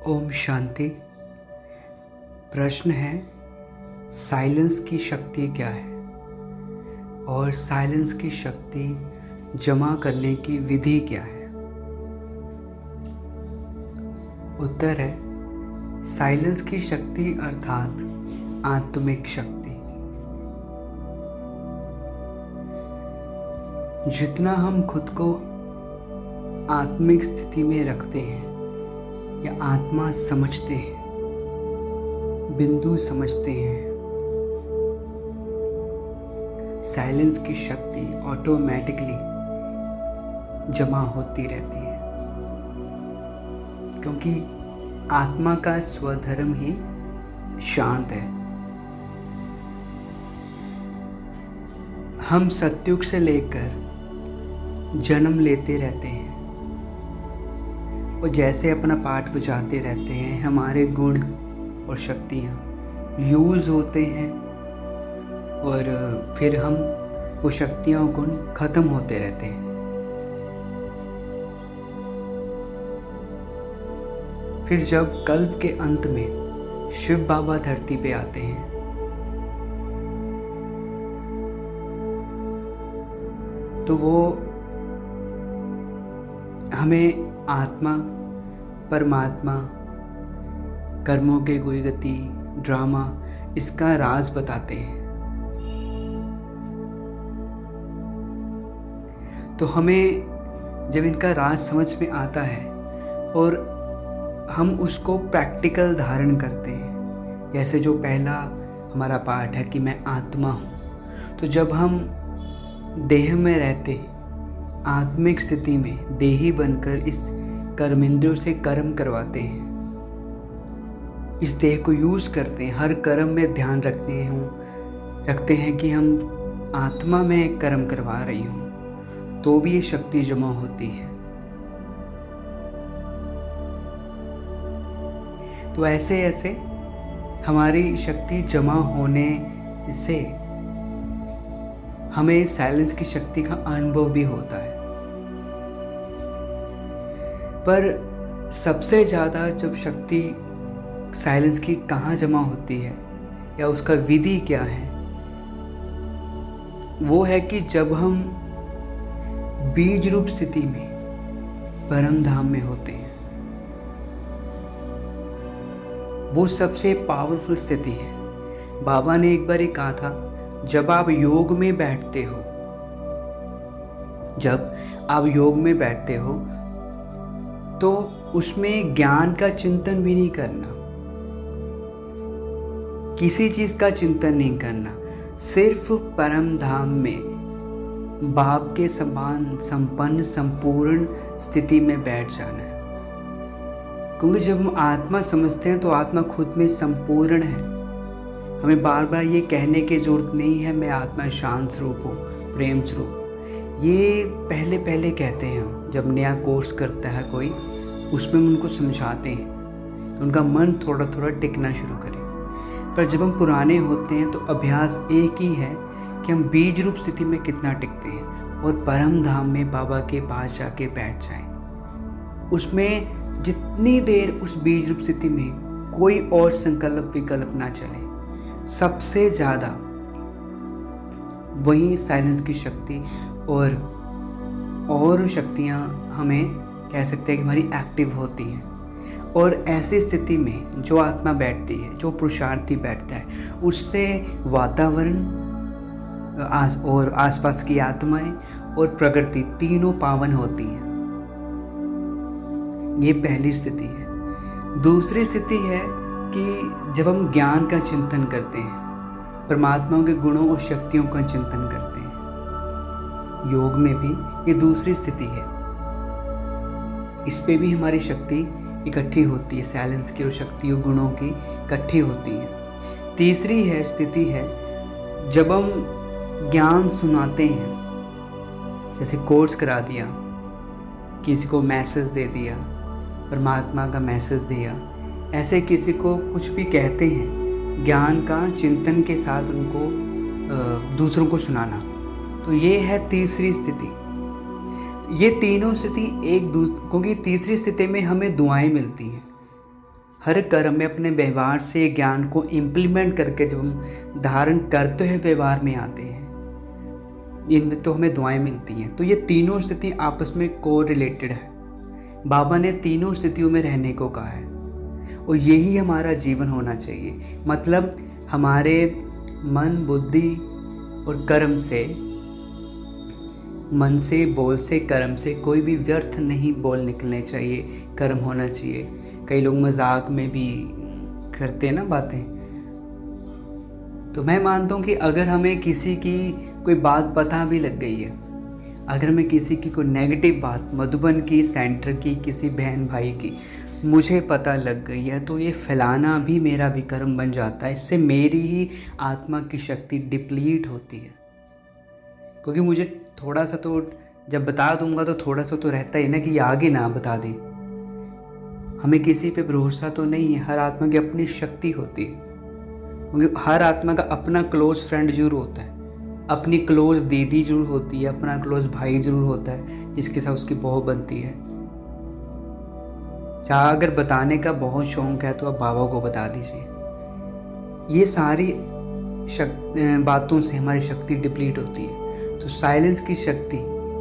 ओम शांति। प्रश्न है, साइलेंस की शक्ति क्या है और साइलेंस की शक्ति जमा करने की विधि क्या है? उत्तर है, साइलेंस की शक्ति अर्थात आत्मिक शक्ति। जितना हम खुद को आत्मिक स्थिति में रखते हैं या आत्मा समझते हैं, बिंदु समझते हैं, साइलेंस की शक्ति ऑटोमेटिकली जमा होती रहती है, क्योंकि आत्मा का स्वधर्म ही शांत है। हम सतयुग से लेकर जन्म लेते रहते हैं और जैसे अपना पाठ बजाते रहते हैं, हमारे गुण और शक्तियाँ यूज़ होते हैं और फिर हम वो शक्तियाँ और गुण ख़त्म होते रहते हैं। फिर जब कल्प के अंत में शिव बाबा धरती पे आते हैं तो वो हमें आत्मा, परमात्मा, कर्मों के गुण गति, ड्रामा, इसका राज बताते हैं। तो हमें जब इनका राज समझ में आता है और हम उसको प्रैक्टिकल धारण करते हैं, जैसे जो पहला हमारा पाठ है कि मैं आत्मा हूँ, तो जब हम देह में रहते आत्मिक स्थिति में देही बनकर इस कर्मेंद्रियों से कर्म करवाते हैं, इस देह को यूज़ करते हैं, हर कर्म में ध्यान रखते हैं कि हम आत्मा में कर्म करवा रही हूँ, तो भी ये शक्ति जमा होती है। तो ऐसे ऐसे हमारी शक्ति जमा होने से हमें साइलेंस की शक्ति का अनुभव भी होता है। पर सबसे ज़्यादा जब शक्ति साइलेंस की कहाँ जमा होती है या उसका विधि क्या है, वो है कि जब हम बीज रूप स्थिति में परम धाम में होते हैं, वो सबसे पावरफुल स्थिति है। बाबा ने एक बार ये कहा था, जब आप योग में बैठते हो तो उसमें ज्ञान का चिंतन भी नहीं करना, किसी चीज का चिंतन नहीं करना, सिर्फ परम धाम में बाप के समान संपन्न संपूर्ण स्थिति में बैठ जाना है। क्योंकि जब हम आत्मा समझते हैं तो आत्मा खुद में संपूर्ण है। हमें बार बार ये कहने की ज़रूरत नहीं है मैं आत्मा शांत स्वरूप हूँ, प्रेम स्वरूप। ये पहले कहते हैं हम, जब नया कोर्स करता है कोई, उसमें हम उनको समझाते हैं तो उनका मन थोड़ा थोड़ा टिकना शुरू करे। पर जब हम पुराने होते हैं तो अभ्यास एक ही है कि हम बीज रूप स्थिति में कितना टिकते हैं और परम धाम में बाबा के पास जाके बैठ जाएं। उसमें जितनी देर उस बीज रूप स्थिति में कोई और संकल्प विकल्प ना चले, सबसे ज़्यादा वही साइलेंस की शक्ति और शक्तियाँ हमें कह सकते हैं कि हमारी एक्टिव होती हैं। और ऐसी स्थिति में जो आत्मा बैठती है, जो पुरुषार्थी बैठता है, उससे वातावरण और आसपास की आत्माएं और प्रकृति तीनों पावन होती हैं। ये पहली स्थिति है। दूसरी स्थिति है कि जब हम ज्ञान का चिंतन करते हैं, परमात्मा के गुणों और शक्तियों का चिंतन करते हैं, योग में भी ये दूसरी स्थिति है। इस पे भी हमारी शक्ति इकट्ठी होती है, साइलेंस की और शक्ति और गुणों की इकट्ठी होती है। तीसरी स्थिति है जब हम ज्ञान सुनाते हैं, जैसे कोर्स करा दिया, किसी को मैसेज दे दिया, परमात्मा का मैसेज दिया, ऐसे किसी को कुछ भी कहते हैं, ज्ञान का चिंतन के साथ उनको दूसरों को सुनाना, तो ये है तीसरी स्थिति। ये तीनों स्थिति क्योंकि तीसरी स्थिति में हमें दुआएं मिलती हैं, हर कर्म में अपने व्यवहार से ज्ञान को इम्प्लीमेंट करके जब हम धारण करते हुए व्यवहार में आते हैं, इनमें तो हमें दुआएं मिलती हैं। तो ये तीनों स्थिति आपस में को रिलेटेड है। बाबा ने तीनों स्थितियों में रहने को कहा है और यही हमारा जीवन होना चाहिए। मतलब हमारे मन, बुद्धि और कर्म से, मन से, बोल से, कर्म से कोई भी व्यर्थ नहीं बोल निकलने चाहिए, कर्म होना चाहिए। कई लोग मजाक में भी करते हैं ना बातें। तो मैं मानता हूँ कि अगर हमें किसी की कोई बात पता भी लग गई है, अगर हमें किसी की कोई नेगेटिव बात, मधुबन की, सेंटर की, किसी बहन भाई की मुझे पता लग गई है, तो ये फैलाना भी मेरा भी कर्म बन जाता है। इससे मेरी ही आत्मा की शक्ति डिप्लीट होती है, क्योंकि मुझे थोड़ा सा तो जब बता दूंगा तो थोड़ा सा तो रहता ही ना कि आगे ना बता दें। हमें किसी पे भरोसा तो नहीं है। हर आत्मा की अपनी शक्ति होती है, क्योंकि हर आत्मा का अपना क्लोज फ्रेंड जरूर होता है, अपनी क्लोज दीदी जरूर होती है, अपना क्लोज भाई जरूर होता है जिसके साथ उसकी बहू बनती है। चाहे अगर बताने का बहुत शौक है तो आप बाबा को बता दीजिए। ये सारी बातों से हमारी शक्ति डिप्लीट होती है। तो साइलेंस की शक्ति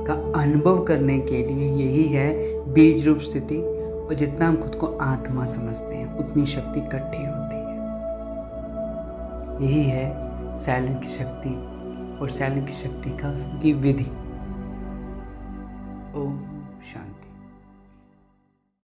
का अनुभव करने के लिए यही है बीज रूप स्थिति, और जितना हम खुद को आत्मा समझते हैं उतनी शक्ति इकट्ठी होती है। यही है साइलेंस की शक्ति और साइलेंस की शक्ति की विधि। ओम शांति।